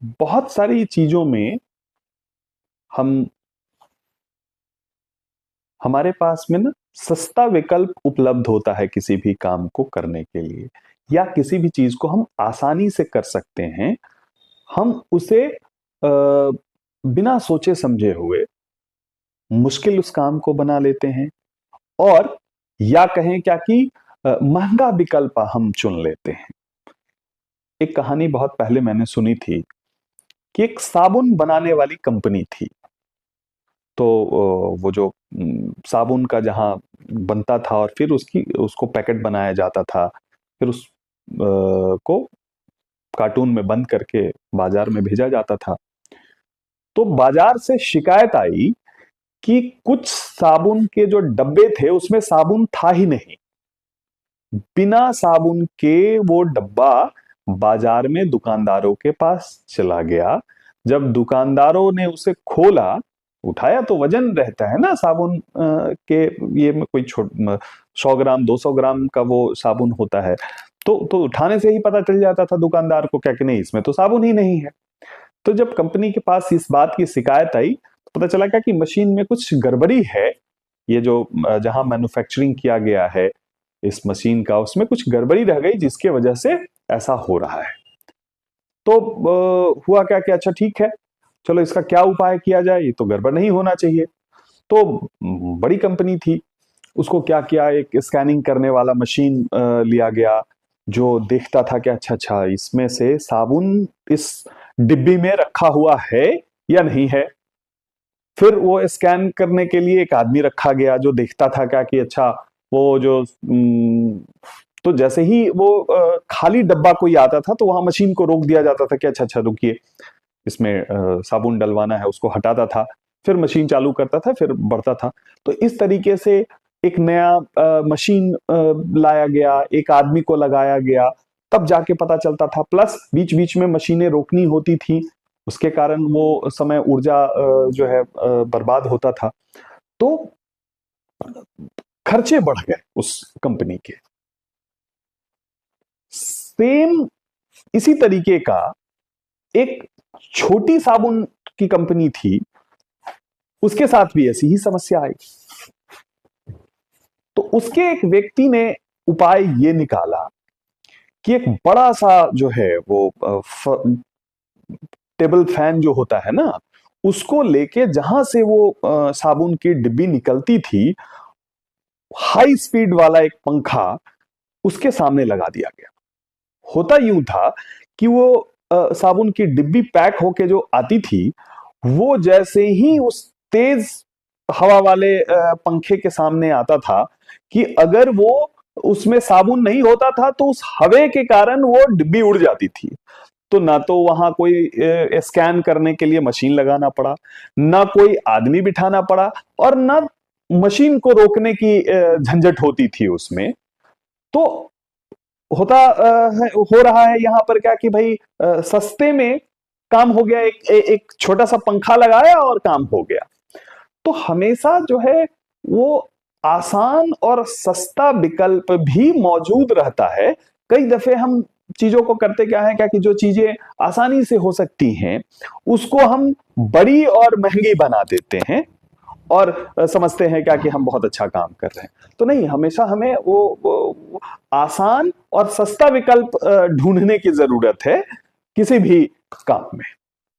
बहुत सारी चीजों में हम हमारे पास में ना सस्ता विकल्प उपलब्ध होता है किसी भी काम को करने के लिए, या किसी भी चीज को हम आसानी से कर सकते हैं। हम उसे बिना सोचे समझे हुए मुश्किल उस काम को बना लेते हैं, और या कहें क्या कि महंगा विकल्प हम चुन लेते हैं। एक कहानी बहुत पहले मैंने सुनी थी कि एक साबुन बनाने वाली कंपनी थी। तो वो जो साबुन का जहां बनता था और फिर उसको पैकेट बनाया जाता था, फिर उस को कार्टून में बंद करके बाजार में भेजा जाता था। तो बाजार से शिकायत आई कि कुछ साबुन के जो डब्बे थे उसमें साबुन था ही नहीं। बिना साबुन के वो डब्बा बाजार में दुकानदारों के पास चला गया। जब दुकानदारों ने उसे खोला, उठाया तो वजन रहता है ना साबुन के, ये में कोई 100 ग्राम 200 ग्राम का वो साबुन होता है। तो उठाने से ही पता चल जाता था दुकानदार को क्या कि नहीं, इसमें तो साबुन ही नहीं है। तो जब कंपनी के पास इस बात की शिकायत आई तो पता चला क्या कि मशीन में कुछ गड़बड़ी है। ये जो जहां मैन्युफैक्चरिंग किया गया है इस मशीन का, उसमें कुछ गड़बड़ी रह गई जिसकी वजह से ऐसा हो रहा है। तो हुआ क्या कि अच्छा ठीक है, चलो इसका क्या उपाय किया जाए, ये तो गड़बड़ नहीं होना चाहिए। तो बड़ी कंपनी थी, उसको क्या किया, एक स्कैनिंग करने वाला मशीन लिया गया जो देखता था कि अच्छा अच्छा इसमें से साबुन इस डिब्बी में रखा हुआ है या नहीं है। फिर वो स्कैन करने के लिए एक आदमी रखा गया जो देखता था क्या कि अच्छा वो जो तो जैसे ही वो खाली डब्बा कोई आता था तो वहां मशीन को रोक दिया जाता था कि अच्छा अच्छा रुकिए, इसमें साबुन डलवाना है, उसको हटाता था, फिर मशीन चालू करता था, फिर बढ़ता था। तो इस तरीके से एक नया मशीन लाया गया, एक आदमी को लगाया गया, तब जाके पता चलता था। प्लस बीच बीच में मशीनें रोकनी होती थी, उसके कारण वो समय ऊर्जा जो है बर्बाद होता था। तो खर्चे बढ़ गए उस कंपनी के। सेम इसी तरीके का एक छोटी साबुन की कंपनी थी, उसके साथ भी ऐसी ही समस्या आई। तो उसके एक व्यक्ति ने उपाय ये निकाला कि एक बड़ा सा जो है वो टेबल फैन जो होता है ना, उसको लेके जहां से वो साबुन की डिब्बी निकलती थी, हाई स्पीड वाला एक पंखा उसके सामने लगा दिया गया। होता यूं था कि वो साबुन की डिब्बी पैक होके जो आती थी, वो जैसे ही उस तेज हवा वाले पंखे के सामने आता था कि अगर वो उसमें साबुन नहीं होता था तो उस हवा के कारण वो डिब्बी उड़ जाती थी। तो ना तो वहां कोई स्कैन करने के लिए मशीन लगाना पड़ा, ना कोई आदमी बिठाना पड़ा, और ना मशीन को रोकने की झंझट होती थी उसमें। तो हो रहा है यहां पर क्या कि भाई सस्ते में काम हो गया, एक छोटा सा पंखा लगाया और काम हो गया। तो हमेशा जो है वो आसान और सस्ता विकल्प भी मौजूद रहता है। कई दफे हम चीजों को करते क्या है, क्या कि जो चीजें आसानी से हो सकती हैं उसको हम बड़ी और महंगी बना देते हैं, और समझते हैं क्या कि हम बहुत अच्छा काम कर रहे हैं। तो नहीं, हमेशा हमें वो आसान और सस्ता विकल्प ढूंढने की जरूरत है किसी भी काम में।